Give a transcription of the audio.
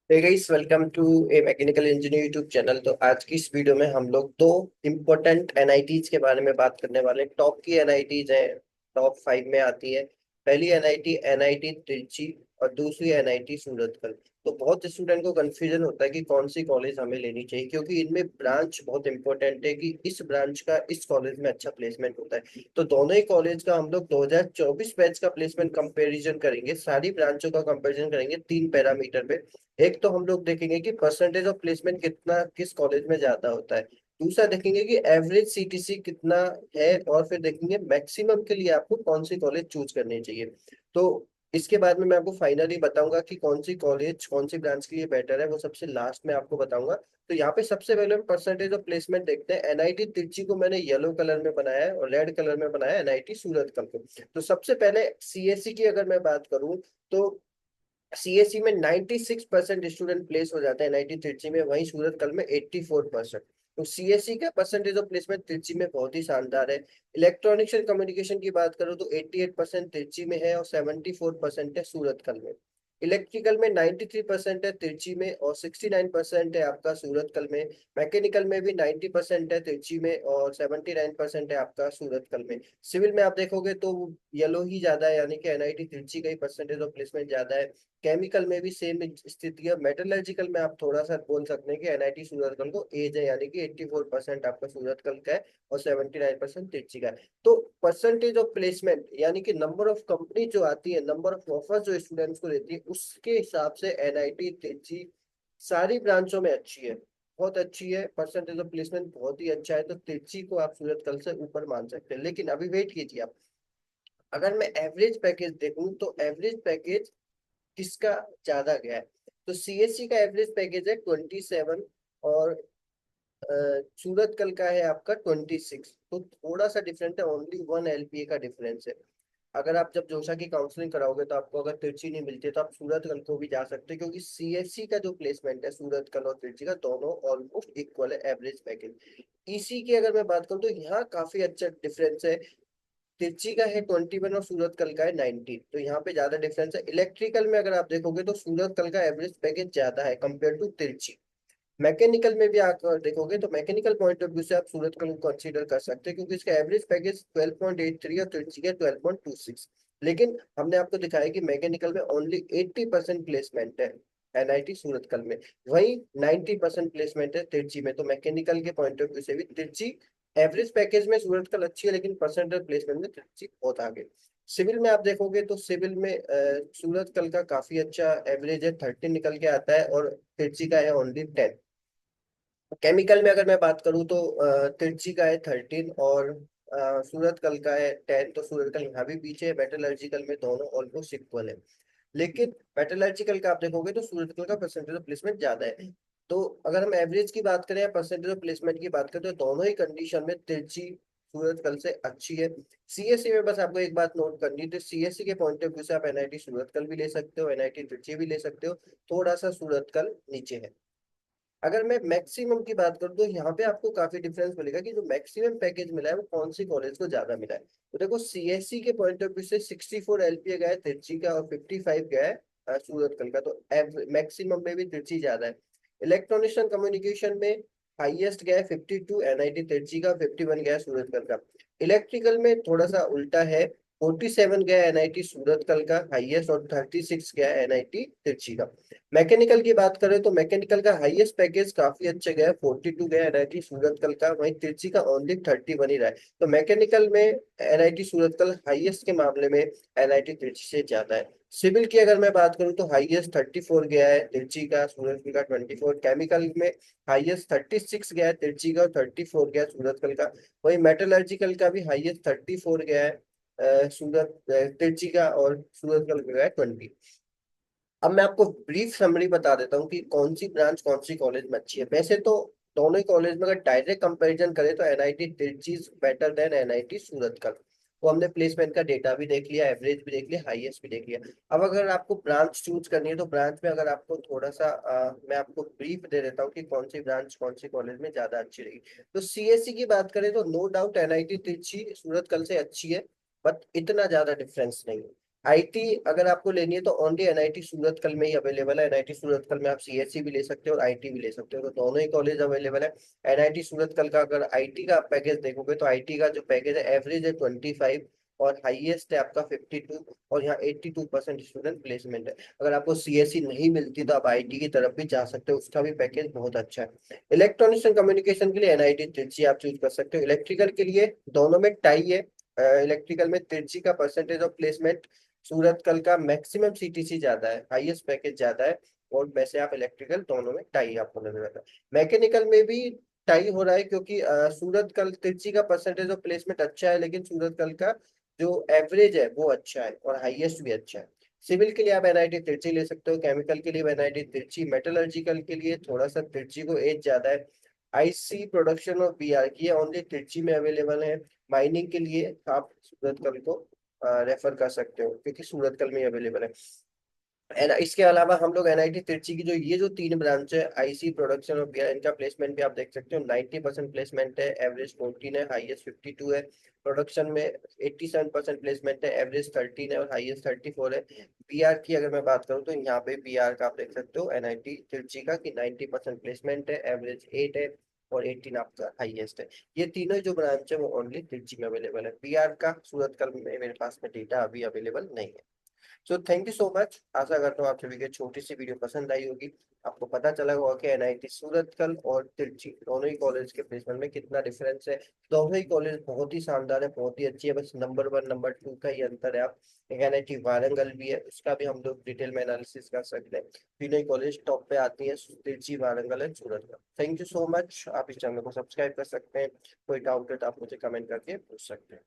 Hey guys, welcome to a mechanical engineer YouTube channel. तो आज की इस वीडियो में हम लोग दो इम्पोर्टेंट एनआईटीज के बारे में बात करने वाले हैं। टॉप की एनआईटीज हैं, टॉप 5 में आती है। पहली एनआईटी एनआईटी त्रिची और दूसरी एनआईटी सूरतगढ़। तो बहुत स्टूडेंट को कंफ्यूजन होता है कि कौन सी कॉलेज हमें लेनी चाहिए, क्योंकि इनमें ब्रांच बहुत इंपॉर्टेंट है कि इस ब्रांच का इस कॉलेज में अच्छा प्लेसमेंट होता है। तो दोनों ही कॉलेज का हम लोग 2024 बैच का प्लेसमेंट कंपैरिजन करेंगे, सारी ब्रांचों का कंपैरिजन करेंगे 3 पैरामीटर पे। एक तो हम लोग देखेंगे कि परसेंटेज ऑफ प्लेसमेंट कितना किस कॉलेज में ज्यादा होता है। दूसरा देखेंगे कि एवरेज सीटीसी कितना है, और फिर देखेंगे मैक्सिमम के लिए आपको कौन सी कॉलेज चूज करनी चाहिए। तो इसके बाद में मैं आपको फाइनली बताऊंगा कि कौन सी कॉलेज कौन सी ब्रांच के लिए बेटर है, वो सबसे लास्ट में आपको बताऊंगा। तो यहाँ पे सबसे पहले हम परसेंटेज ऑफ प्लेसमेंट देखते हैं। एनआईटी तिरची को मैंने येलो कलर में बनाया है और रेड कलर में बनाया है एनआईटी सूरतगढ़ को। तो सबसे पहले सीएससी की अगर मैं बात करूं, तो सीएससी में 96% स्टूडेंट प्लेस हो जाते हैं एनआईटी त्रिची में, वहीं सूरतगढ़ में 84%। तो सीएससी का परसेंटेज ऑफ प्लेसमेंट त्रिची में बहुत ही शानदार है। इलेक्ट्रॉनिक्स एंड कम्युनिकेशन की बात करूँ तो 88% त्रिची में है और 74% है सूरतगढ़ में। इलेक्ट्रिकल में 93% है त्रिची में और 69% है आपका सूरतगढ़ में। मैकेनिकल में भी 90% है त्रिची में और 79% है आपका सूरतगढ़ में। सिविल में आप देखोगे तो येलो ही ज्यादा है, यानी कि एनआईटी त्रिची का ही परसेंटेज ऑफ प्लेसमेंट ज्यादा है। केमिकल में भी सेम स्थिति है। मेटलर्जिकल में आप थोड़ा सा बोल सकते हैं कि एनआईटी सूरतगढ़ को एज है, यानी कि 84% आपका सूरतगढ़ का है और 79% त्रिची का है। तो परसेंटेज ऑफ प्लेसमेंट यानी कि नंबर ऑफ कंपनी जो आती है, नंबर ऑफ ऑफर जो स्टूडेंट्स को देती है, उसके हिसाब से एनआईटी त्रिची सारी ब्रांचों में अच्छी है, बहुत अच्छी है। परसेंटेज ऑफ प्लेसमेंट बहुत ही अच्छा है, तो त्रिची को आप सूरतगढ़ से ऊपर मान सकते हैं। लेकिन अभी वेट कीजिए आप, अगर मैं एवरेज पैकेज देखूं तो एवरेज पैकेज किसका ज्यादा गया है। तो सीएससी का एवरेज पैकेज है 27 और सूरतगढ़ का है आपका 26। तो थोड़ा सा डिफरेंट है, ओनली 1 LPA का डिफरेंस है। अगर आप जब जोशा की काउंसलिंग कराओगे तो आपको अगर तिरछी नहीं मिलती है तो आप सूरतगढ़ को भी जा सकते हैं, क्योंकि सीएससी का जो प्लेसमेंट है सूरतगढ़ और तिरछी का दोनों ऑलमोस्ट इक्वल है एवरेज पैकेज। ईसी की अगर मैं बात करूँ तो यहाँ काफी अच्छा डिफरेंस है। तिरछी का है 21 और सूरतगढ़ का है 19, तो यहाँ पे ज्यादा डिफरेंस है। इलेक्ट्रिकल में अगर आप देखोगे तो सूरतगढ़ का एवरेज पैकेज ज्यादा है कंपेयर टू तिरछी। मैकेनिकल में भी आप देखोगे तो मैकेनिकल पॉइंट ऑफ व्यू से आप सूरतगढ़ को कंसीडर कर सकते हैं, क्योंकि इसका एवरेज पैकेज 12.83 और तिरछी का 12.26। लेकिन हमने आपको दिखाया कि मैकेनिकल में ओनली 80% प्लेसमेंट है एनआईटी सूरतगढ़ में, वही 90% प्लेसमेंट है तिरछी में। तो मैकेनिकल के पॉइंट ऑफ व्यू से भी तिरछी एवरेज पैकेज में सूरतगढ़ अच्छी है, लेकिन परसेंटेज प्लेसमेंट में तिरछी बहुत आगे। सिविल में आप देखोगे तो सिविल में सूरतगढ़ का काफी अच्छा एवरेज है, 13 निकल के आता है और तिरछी का है ओनली 10। केमिकल में अगर मैं बात करूँ तो तिरछी का है 13 और सूरतगढ़ का है 10। तो सूरतगढ़ यहाँ भी पीछे है। मेटलर्जिकल में दोनों ऑलमोस्ट इक्वल है, लेकिन मेटलर्जिकल का आप देखोगे तो सूरतगढ़ का परसेंटेज ऑफ प्लेसमेंट ज्यादा है। तो अगर हम एवरेज की बात करें या परसेंटेज ऑफ प्लेसमेंट की बात करें तो दोनों ही कंडीशन में तिरछी सूरतगढ़ से अच्छी है। सीएससी में बस आपको एक बात नोट करनी है, तो सीएससी के पॉइंट ऑफ व्यू से आप एनआईटी सूरतगढ़ भी ले सकते हो, एनआईटी तिरछी भी ले सकते हो, थोड़ा सा सूरतगढ़ नीचे है। अगर मैं मैक्सिमम की बात करूँ तो यहाँ पे आपको काफी डिफरेंस मिलेगा कि जो मैक्सिमम पैकेज मिला है वो कौन सी कॉलेज को ज्यादा मिला है। तो देखो सीएससी के पॉइंट ऑफ व्यू से 64 LPA गया है तिरछी का और 55 गया है सूरतगढ़ का। तो मैक्सिमम में भी तिरछी ज्यादा है। इलेक्ट्रॉनिक्स एंड कम्युनिकेशन में हाईएस्ट गया है 52 एनआईटी तिरछी का, 51 गया है सूरतगढ़ का। इलेक्ट्रिकल में थोड़ा सा उल्टा है, 47 गया एनआईटी सूरतगढ़ का हाईएस्ट और 36 गया एनआईटी तिरछी का। मैकेनिकल की बात करें तो मैकेनिकल का हाईएस्ट पैकेज काफी अच्छा गया है, 42 गया एनआईटी सूरतगढ़ का, वहीं तिरछी का ओनली 31 ही रहा है। तो मैकेनिकल में एनआईटी सूरतगढ़ हाईएस्ट के मामले में एनआईटी तिरछी से ज्यादा है। सिविल की अगर मैं बात करूं तो हाईएस्ट 34 गया है तिरछी का, सूरतगढ़ का 24। केमिकल में हाईएस्ट 36 गया है तिरछी का और 34 गया सूरतगढ़ का। वही मेटलर्जिकल का भी हाईएस्ट 34 गया है तिरछी का और सूरतगढ़ का गया है 20। अब मैं आपको ब्रीफ समरी बता देता हूँ कि कौन सी ब्रांच कौन सी कॉलेज में अच्छी है। वैसे तो दोनों ही कॉलेज में अगर डायरेक्ट कंपैरिजन करें तो एनआईटी तिरछी बेटर देन एनआईटी सूरतगढ़। वो हमने प्लेसमेंट का डेटा भी देख लिया, एवरेज भी देख लिया, हाईएस्ट भी देख लिया। अब अगर आपको ब्रांच चूज करनी है तो ब्रांच में अगर आपको थोड़ा सा मैं आपको ब्रीफ दे देता हूँ कि कौन सी ब्रांच कौन सी कॉलेज में ज्यादा अच्छी रहेगी। तो सीएससी की बात करें तो नो डाउट एनआईटी तिरछी सूरतगढ़ से अच्छी है, बट इतना ज्यादा डिफरेंस नहीं है। आईटी अगर आपको लेनी है तो ओनली एनआईटी सूरतकल में ही अवेलेबल है। एनआईटी सूरतकल में आप सीएससी भी ले सकते हो और आईटी भी ले सकते हो, तो दोनों ही कॉलेज अवेलेबल है। एनआईटी सूरतकल का अगर आईटी का पैकेज देखोगे तो आईटी का जो पैकेज है एवरेज है 25 और हाईएस्ट है आपका 52, और यहाँ 82% स्टूडेंट प्लेसमेंट है। अगर आपको सीएससी नहीं मिलती तो आप आईटी की तरफ भी जा सकते हो, उसका भी पैकेज बहुत अच्छा है। इलेक्ट्रॉनिक्स एंड कम्युनिकेशन के लिए एनआईटी त्रिची आप चूज कर सकते हो। इलेक्ट्रिकल के लिए दोनों में टाई है। इलेक्ट्रिकल में त्रिची का परसेंटेज ऑफ प्लेसमेंट सूरतकल का मैक्सिमम सीटीसी ज्यादा है, हाईएस्ट पैकेज ज्यादा है। और वैसे आप इलेक्ट्रिकल दोनों में टाई आपको नजर आता है। मैकेनिकल में भी टाई हो रहा है, क्योंकि सूरतकल त्रिची का परसेंटेज ऑफ प्लेसमेंट अच्छा है, लेकिन सूरतकल का जो एवरेज है वो अच्छा है और हाईएस्ट भी अच्छा है। सिविल के लिए आप एनआईटी तिरची ले सकते हो, केमिकल के लिए एनआईटी तिरची, मेटलर्जिकल के लिए थोड़ा सा तिरची को एज ज्यादा है। आईसी प्रोडक्शन और बीआर की ये ओनली तिरची में अवेलेबल है। माइनिंग के लिए आप सूरतकल को रेफर कर सकते हो, क्योंकि सूरतकल में अवेलेबल है। एंड इसके अलावा हम लोग एनआईटी तिरची की ये जो तीन ब्रांच है, आईसी, प्रोडक्शन और बीआर, इनका प्लेसमेंट भी आप देख सकते हो। 90% प्लेसमेंट है, एवरेज 14 है, हाईएस्ट 52 है। प्रोडक्शन में 87% प्लेसमेंट है, एवरेज 13 है और हाईएस्ट 34 है। बीआर की अगर मैं बात करूँ तो यहाँ पे बीआर का आप देख सकते हो एनआईटी तिरची का कि 90% प्लेसमेंट है, एवरेज 8 है और 18 आपका हाईएस्ट है। ये तीनों जो ब्रांच है वो ओनली तिरची में अवेलेबल है। बीआर का सूरतकल में मेरे पास में डेटा अभी अवेलेबल नहीं है। So thank you so much. आशा करता हूँ आप सभी को छोटी सी वीडियो पसंद आई होगी। आपको पता चला होगा कि एनआईटी सूरतकल और तिरची दोनों ही कॉलेज के प्लेसमेंट में कितना डिफरेंस है। दोनों ही कॉलेज बहुत ही शानदार है, बहुत ही अच्छी है, बस नंबर 1 नंबर 2 का ही अंतर है। आप एक एनआईटी वारंगल भी है, उसका भी हम लोग डिटेल में एनालिसिस कर सकते हैं। तीनों ही कॉलेज टॉप पे आती है, Trichy, Warangal and Surathkal. Thank you so much. आप इस चैनल को सब्सक्राइब कर सकते हैं। कोई डाउट है तो आप मुझे कमेंट करके पूछ सकते हैं।